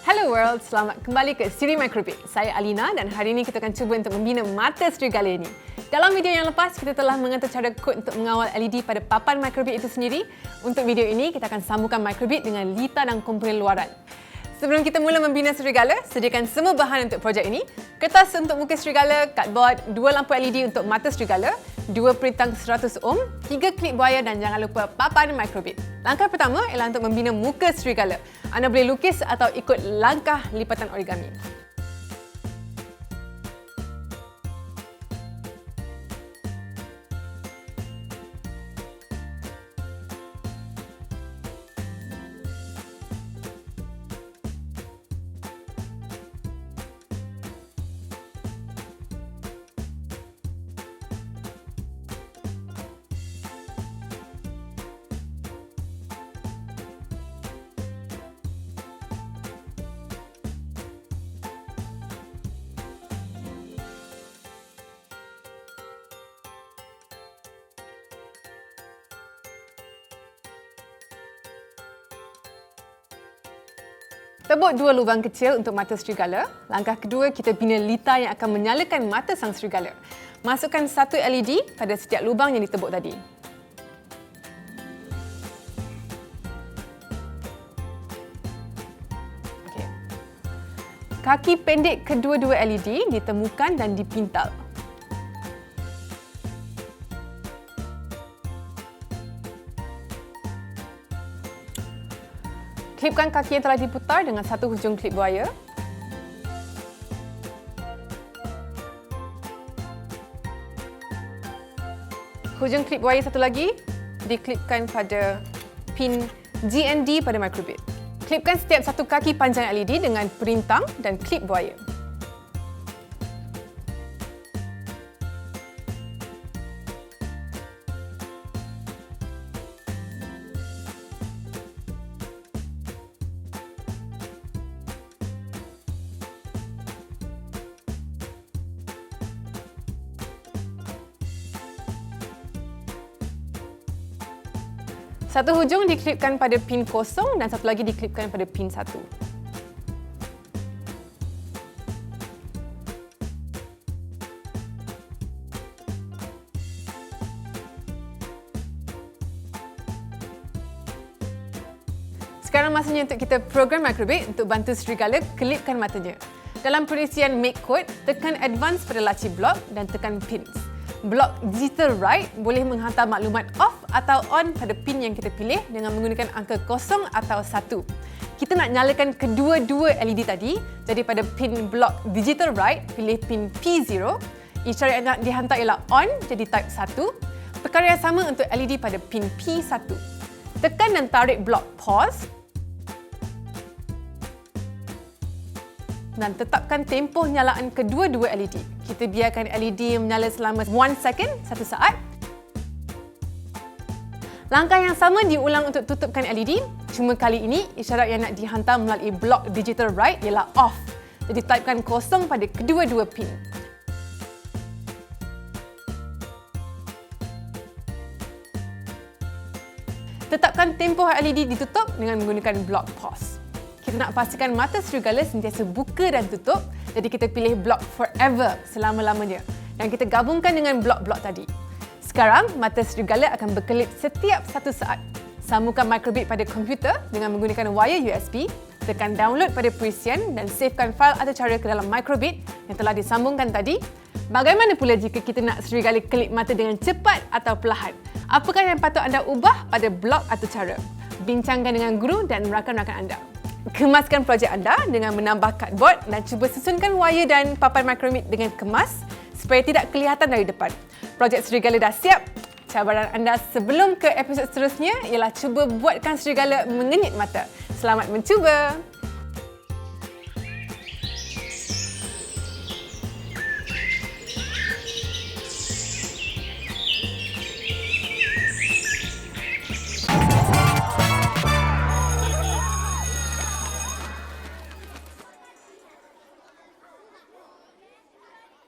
Hello world, selamat kembali ke siri Microbit. Saya Alina dan hari ini kita akan cuba untuk membina mata serigala ini. Dalam video yang lepas, kita telah mengatur cara kod untuk mengawal LED pada papan Microbit itu sendiri. Untuk video ini, kita akan sambungkan Microbit dengan litar dan komponen luaran. Sebelum kita mula membina serigala, sediakan semua bahan untuk projek ini. Kertas untuk muka serigala, cardboard, 2 lampu LED untuk mata serigala, 2 perintang 100 ohm, 3 klip buaya dan jangan lupa papan Microbit. Langkah pertama ialah untuk membina muka serigala. Anda boleh lukis atau ikut langkah lipatan origami. Tebuk 2 lubang kecil untuk mata serigala. Langkah kedua, kita bina litar yang akan menyalakan mata sang serigala. Masukkan 1 LED pada setiap lubang yang ditebuk tadi. Okey. Kaki pendek kedua-dua LED ditemukan dan dipintal. Klipkan kaki yang telah diputar dengan satu hujung klip buaya. Hujung klip buaya satu lagi diklipkan pada pin GND pada Microbit. Klipkan setiap satu kaki panjang LED dengan perintang dan klip buaya. Satu hujung diklipkan pada pin kosong dan satu lagi diklipkan pada pin 1. Sekarang masanya untuk kita program Microbit untuk bantu serigala kelipkan matanya. Dalam perisian make code, tekan advance pada laci blok dan tekan pins. Blok digital right boleh menghantar maklumat off atau on pada pin yang kita pilih dengan menggunakan angka 0 atau 1. Kita nak nyalakan kedua-dua LED tadi, jadi pada pin blok digital right, pilih pin P0. Isyarat yang nak dihantar ialah on, jadi type 1. Perkara yang sama untuk LED pada pin P1. Tekan dan tarik blok pause dan tetapkan tempoh nyalaan kedua-dua LED. Kita biarkan LED menyala selama 1 second, 1 saat. Langkah yang sama diulang untuk tutupkan LED, cuma kali ini isyarat yang nak dihantar melalui blok digital right ialah off. Jadi typekan 0 pada kedua-dua pin. Tetapkan tempoh LED ditutup dengan menggunakan blok pause. Kita nak pastikan mata serigala sentiasa buka dan tutup, jadi kita pilih blok forever, selama-lamanya. Dan kita gabungkan dengan blok-blok tadi. Sekarang, mata serigala akan berkelip setiap 1 saat. Sambungkan Microbit pada komputer dengan menggunakan wire USB, tekan download pada perisian dan savekan fail atau cara ke dalam Microbit yang telah disambungkan tadi. Bagaimana pula jika kita nak serigala kelip mata dengan cepat atau perlahan? Apakah yang patut anda ubah pada blok atau cara? Bincangkan dengan guru dan rakan-rakan anda. Kemaskan projek anda dengan menambah cardboard dan cuba susunkan wire dan papan Microbit dengan kemas supaya tidak kelihatan dari depan. Projek serigala dah siap. Cabaran anda sebelum ke episod seterusnya ialah cuba buatkan serigala mengenyit mata. Selamat mencuba!